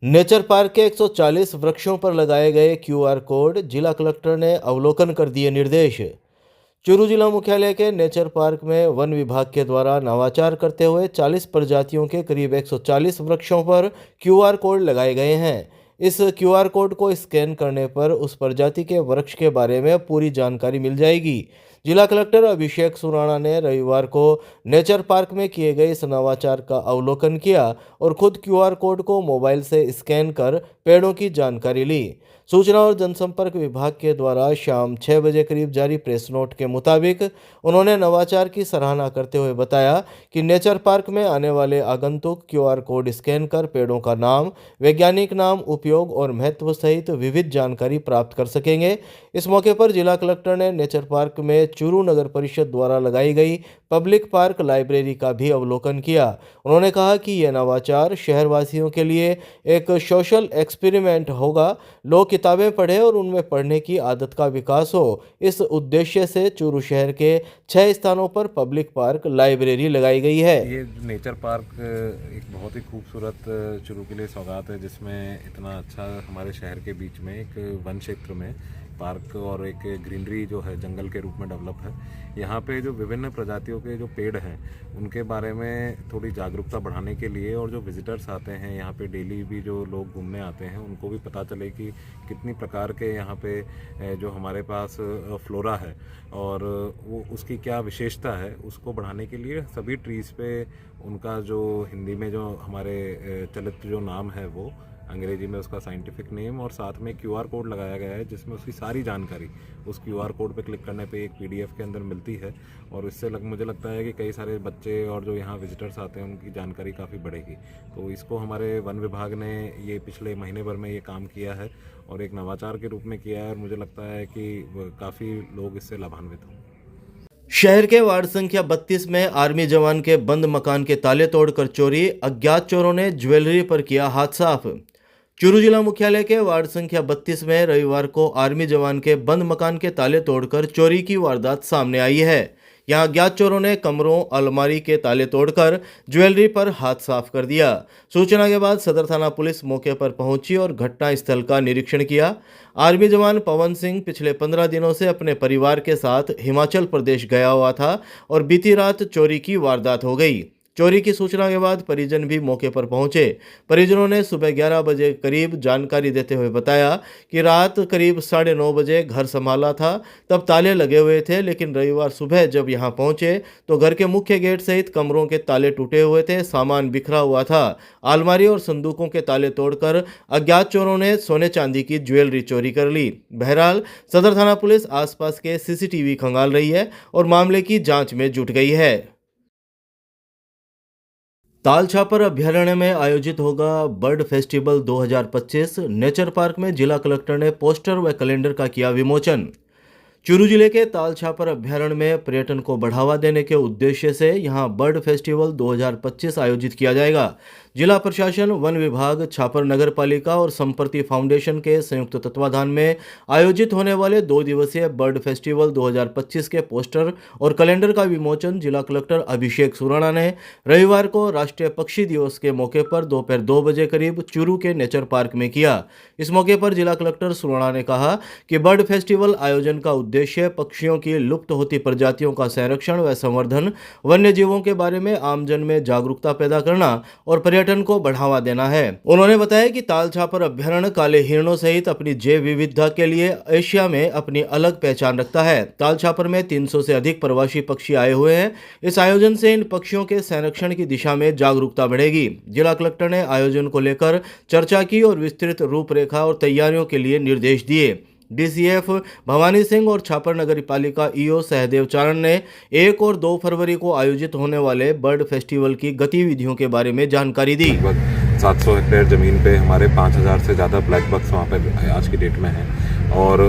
Nature park के 140 वृक्षों पर लगाए गए क्यूआर कोड जिला कलेक्टर ने अवलोकन कर दिए निर्देश। चूरू जिला मुख्यालय के नेचर पार्क में वन विभाग के द्वारा नवाचार करते हुए 40 प्रजातियों के करीब 140 वृक्षों पर क्यूआर कोड लगाए गए हैं। इस क्यूआर कोड को स्कैन करने पर उस प्रजाति के वृक्ष के बारे में पूरी जानकारी मिल जाएगी। जिला कलेक्टर अभिषेक सुराणा ने रविवार को नेचर पार्क में किए गए इस नवाचार का अवलोकन किया और खुद क्यूआर कोड को मोबाइल से स्कैन कर पेड़ों की जानकारी ली। सूचना और जनसंपर्क विभाग के द्वारा शाम 6 बजे करीब जारी प्रेस नोट के मुताबिक उन्होंने नवाचार की सराहना करते हुए बताया कि नेचर पार्क में आने वाले आगंतुक क्यूआर कोड स्कैन कर पेड़ों का नाम, वैज्ञानिक नाम, उपयोग और महत्व सहित विविध जानकारी प्राप्त कर सकेंगे। इस मौके पर जिला कलेक्टर ने नेचर पार्क में चूरू नगर परिषद द्वारा लगाई गई पब्लिक पार्क लाइब्रेरी का भी अवलोकन किया। उन्होंने कहा कि यह नवाचार शहरवासियों के लिए एक सोशल एक्सपेरिमेंट होगा। लोग किताबें पढ़ें और उनमें पढ़ने की आदत का विकास हो। इस उद्देश्य से चूरू शहर के 6 स्थानों पर पब्लिक पार्क लाइब्रेरी लगाई गई है। ये नेचर पार्क एक बहुत ही खूबसूरत चूरू के लिए सौगात है, जिसमें इतना अच्छा हमारे शहर के बीच में एक वन क्षेत्र में पार्क और एक ग्रीनरी जो है जंगल के रूप में डेवलप है। यहाँ पे जो विभिन्न प्रजातियों के जो पेड़ हैं उनके बारे में थोड़ी जागरूकता बढ़ाने के लिए, और जो विजिटर्स आते हैं यहाँ पे डेली भी जो लोग घूमने आते हैं उनको भी पता चले कि कितनी प्रकार के यहाँ पे जो हमारे पास फ्लोरा है और वो उसकी क्या विशेषता है, उसको बढ़ाने के लिए सभी ट्रीज़ पे उनका जो हिंदी में जो हमारे चलित जो नाम है वो अंग्रेजी में उसका साइंटिफिक नेम और साथ में क्यूआर कोड लगाया गया है, जिसमें उसकी सारी जानकारी उस क्यूआर कोड पे क्लिक करने पे एक पीडीएफ के अंदर मिलती है। और इससे मुझे लगता है कि कई सारे बच्चे और जो यहाँ विजिटर्स आते हैं उनकी जानकारी काफ़ी बढ़ेगी। तो इसको हमारे वन विभाग ने ये पिछले महीने भर में ये काम किया है और एक नवाचार के रूप में किया है, और मुझे लगता है कि काफ़ी लोग इससे लाभान्वित हों। शहर के वार्ड संख्या 32 में आर्मी जवान के बंद मकान के ताले तोड़कर चोरी, अज्ञात चोरों ने ज्वेलरी पर किया हाथ साफ। चूरू जिला मुख्यालय के वार्ड संख्या 32 में रविवार को आर्मी जवान के बंद मकान के ताले तोड़कर चोरी की वारदात सामने आई है। यहां अज्ञात चोरों ने कमरों, अलमारी के ताले तोड़कर ज्वेलरी पर हाथ साफ कर दिया। सूचना के बाद सदर थाना पुलिस मौके पर पहुंची और घटना स्थल का निरीक्षण किया। आर्मी जवान पवन सिंह पिछले 15 दिनों से अपने परिवार के साथ हिमाचल प्रदेश गया हुआ था और बीती रात चोरी की वारदात हो गई। चोरी की सूचना के बाद परिजन भी मौके पर पहुंचे। परिजनों ने सुबह 11 बजे करीब जानकारी देते हुए बताया कि रात करीब 9:30 बजे घर संभाला था, तब ताले लगे हुए थे, लेकिन रविवार सुबह जब यहां पहुंचे तो घर के मुख्य गेट सहित कमरों के ताले टूटे हुए थे, सामान बिखरा हुआ था। अलमारी और संदूकों के ताले तोड़कर अज्ञात चोरों ने सोने चांदी की ज्वेलरी चोरी कर ली। बहरहाल सदर थाना पुलिस आसपास के सीसीटीवी खंगाल रही है और मामले की जांच में जुट गई है। तालछापर अभ्यारण्य में आयोजित होगा बर्ड फेस्टिवल 2025। नेचर पार्क में जिला कलेक्टर ने पोस्टर व कैलेंडर का किया विमोचन। चूरू जिले के तालछापर अभ्यारण्य में पर्यटन को बढ़ावा देने के उद्देश्य से यहां बर्ड फेस्टिवल 2025 आयोजित किया जाएगा। जिला प्रशासन, वन विभाग, छापर नगर पालिका और संप्रति फाउंडेशन के संयुक्त तत्वाधान में आयोजित होने वाले 2 दिवसीय बर्ड फेस्टिवल 2025 के पोस्टर और कैलेंडर का विमोचन जिला कलेक्टर अभिषेक सुराणा ने रविवार को राष्ट्रीय पक्षी दिवस के मौके पर दोपहर 2 बजे करीब चूरू के नेचर पार्क में किया। इस मौके पर जिला कलेक्टर सुराणा ने कहा कि बर्ड फेस्टिवल आयोजन का उद्देश्य पक्षियों की लुप्त होती प्रजातियों का संरक्षण व संवर्धन, वन्य जीवों के बारे में आमजन में जागरूकता पैदा करना और पर्यटन को बढ़ावा देना है। उन्होंने बताया कि तालछापर अभ्यारण्य काले हिरणों सहित अपनी जैव विविधता के लिए एशिया में अपनी अलग पहचान रखता है। तालछापर में 300 से अधिक प्रवासी पक्षी आए हुए हैं। इस आयोजन से इन पक्षियों के संरक्षण की दिशा में जागरूकता बढ़ेगी। जिला कलेक्टर ने आयोजन को लेकर चर्चा की और विस्तृत रूपरेखा और तैयारियों के लिए निर्देश दिए। डीसीएफ भवानी सिंह और छापर नगर पालिका ईओ सहदेव चारण ने 1 और 2 फरवरी को आयोजित होने वाले बर्ड फेस्टिवल की गतिविधियों के बारे में जानकारी दी। 700 हेक्टेयर ज़मीन पे हमारे 5000 से ज़्यादा ब्लैक बक्स वहाँ पे आज की डेट में हैं, और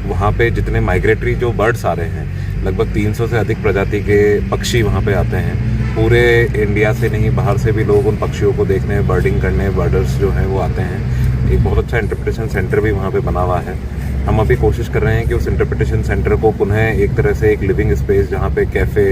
वहाँ पे जितने माइग्रेटरी जो बर्ड्स आ रहे हैं, लगभग 300 से अधिक प्रजाति के पक्षी वहाँ पे आते हैं। पूरे इंडिया से नहीं, बाहर से भी लोग उन पक्षियों को देखने, बर्डिंग करने, बर्डर्स जो हैं वो आते हैं। एक बहुत अच्छा इंटरप्रिटेशन सेंटर भी वहाँ पे बना हुआ है। हम अभी कोशिश कर रहे हैं कि उस इंटरप्रिटेशन सेंटर को पुनः एक तरह से एक लिविंग स्पेस, जहाँ पे कैफ़े,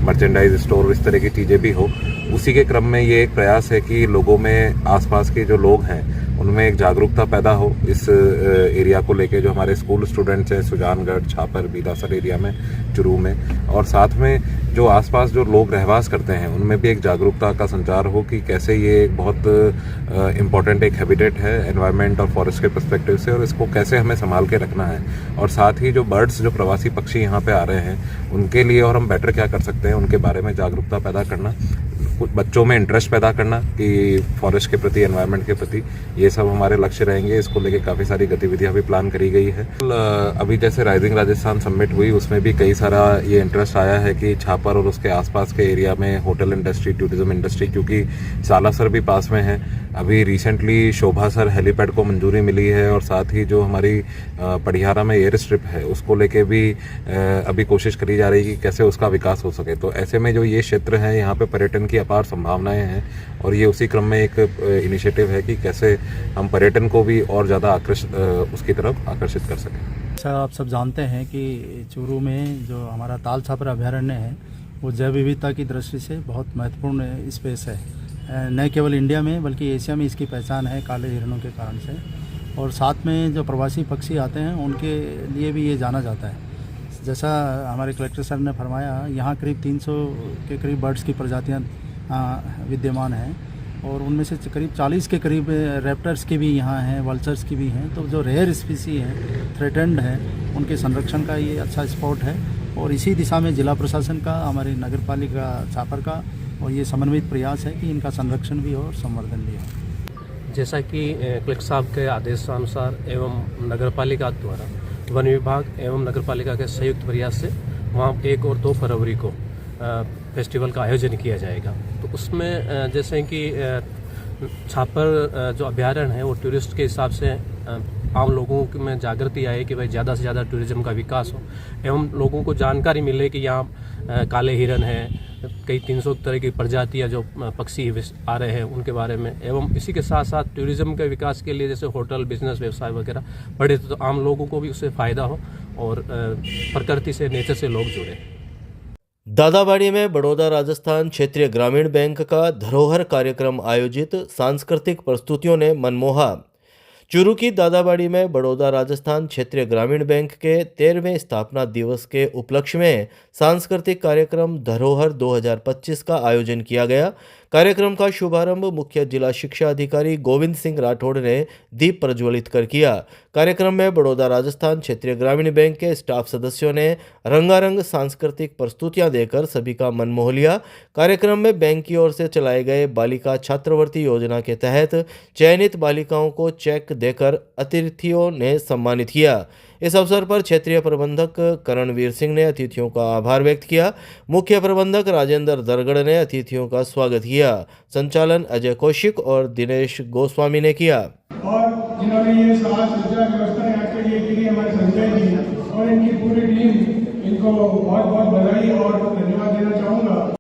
मर्चेंडाइज स्टोर, इस तरह की चीज़ें भी हो। उसी के क्रम में ये एक प्रयास है कि लोगों में, आसपास के जो लोग हैं उनमें एक जागरूकता पैदा हो इस एरिया को लेके। जो हमारे स्कूल स्टूडेंट्स हैं सुजानगढ़, छापर, बीलासर एरिया में, चुरू में, और साथ में जो आसपास जो लोग रहवास करते हैं उनमें भी एक जागरूकता का संचार हो कि कैसे ये एक बहुत इम्पॉर्टेंट एक हैबिटेट है एनवायरनमेंट और फॉरेस्ट के पर्सपेक्टिव से, और इसको कैसे हमें संभाल के रखना है। और साथ ही जो बर्ड्स, जो प्रवासी पक्षी यहाँ पे आ रहे हैं उनके लिए और हम बेटर क्या कर सकते हैं उनके बारे में जागरूकता पैदा करना, कुछ बच्चों में इंटरेस्ट पैदा करना कि फॉरेस्ट के प्रति, एनवायरनमेंट के प्रति, ये सब हमारे लक्ष्य रहेंगे। इसको लेके काफ़ी सारी गतिविधियां भी प्लान करी गई है। अभी जैसे राइजिंग राजस्थान समिट हुई, उसमें भी कई सारा ये इंटरेस्ट आया है कि छापर और उसके आसपास के एरिया में होटल इंडस्ट्री, टूरिज्म इंडस्ट्री, क्योंकि सालासर भी पास में है। अभी रिसेंटली शोभासर हेलीपैड को मंजूरी मिली है, और साथ ही जो हमारी पड़ियारा में एयर स्ट्रिप है उसको लेके भी अभी कोशिश करी जा रही है कि कैसे उसका विकास हो सके। तो ऐसे में जो ये क्षेत्र है यहाँ पे पर्यटन की अपार संभावनाएं हैं, और ये उसी क्रम में एक इनिशिएटिव है कि कैसे हम पर्यटन को भी और ज़्यादा उसकी तरफ आकर्षित कर सकें। अच्छा, आप सब जानते हैं कि चूरू में जो हमारा ताल छापर अभयारण्य है वो जैव विविधता की दृष्टि से बहुत महत्वपूर्ण स्पेस है। न केवल इंडिया में बल्कि एशिया में इसकी पहचान है काले हिरणों के कारण से, और साथ में जो प्रवासी पक्षी आते हैं उनके लिए भी ये जाना जाता है। जैसा हमारे कलेक्टर सर ने फरमाया, यहाँ करीब 300 के करीब बर्ड्स की प्रजातियाँ विद्यमान हैं, और उनमें से करीब 40 के करीब रैप्टर्स के भी यहाँ हैं, वल्चर्स की भी हैं। तो जो रेयर स्पीसी हैं, थ्रेटेंड हैं, उनके संरक्षण का ये अच्छा स्पॉट है, और इसी दिशा में जिला प्रशासन का, हमारी नगर पालिका छापर का और ये समन्वित प्रयास है कि इनका संरक्षण भी हो और संवर्धन भी हो। जैसा कि कलेक्टर साहब के आदेशानुसार एवं नगर पालिका द्वारा वन विभाग एवं नगर पालिका के संयुक्त प्रयास से वहाँ 1 और 2 फरवरी को फेस्टिवल का आयोजन किया जाएगा। तो उसमें जैसे कि छापर जो अभ्यारण्य है वो टूरिस्ट के हिसाब से आम लोगों में जागृति आए कि भाई ज़्यादा से ज़्यादा टूरिज्म का विकास हो, एवं लोगों को जानकारी मिले कि यहाँ काले हिरन हैं, कई 300 तरह की प्रजातियाँ जो पक्षी आ रहे हैं उनके बारे में, एवं इसी के साथ साथ टूरिज्म के विकास के लिए जैसे होटल, बिजनेस, व्यवसाय वगैरह बढ़े तो आम लोगों को भी उससे फ़ायदा हो और प्रकृति से, नेचर से लोग जुड़े। दादाबाड़ी में बड़ौदा राजस्थान क्षेत्रीय ग्रामीण बैंक का धरोहर कार्यक्रम आयोजित, सांस्कृतिक प्रस्तुतियों ने मन मोहा। चूरू की दादाबाड़ी में बड़ौदा राजस्थान क्षेत्रीय ग्रामीण बैंक के 13वें स्थापना दिवस के उपलक्ष्य में सांस्कृतिक कार्यक्रम धरोहर 2025 का आयोजन किया गया। कार्यक्रम का शुभारंभ मुख्य जिला शिक्षा अधिकारी गोविंद सिंह राठौड़ ने दीप प्रज्वलित कर किया। कार्यक्रम में बड़ौदा राजस्थान क्षेत्रीय ग्रामीण बैंक के स्टाफ सदस्यों ने रंगारंग सांस्कृतिक प्रस्तुतियां देकर सभी का मन मोह लिया। कार्यक्रम में बैंक की ओर से चलाए गए बालिका छात्रवृत्ति योजना के तहत चयनित बालिकाओं को चेक देकर अतिथियों ने सम्मानित किया। इस अवसर पर क्षेत्रीय प्रबंधक करणवीर सिंह ने अतिथियों का आभार व्यक्त किया। मुख्य प्रबंधक राजेंद्र दरगड़ ने अतिथियों का स्वागत किया। संचालन अजय कौशिक और दिनेश गोस्वामी ने किया। और जिन्होंने ये साज सज्जा व्यवस्था यहाँ के लिए की, हमारे संजय जी और इनकी पूरी टीम, इनको बहुत बहुत बधाई और धन्यवाद देना चाहूँगा।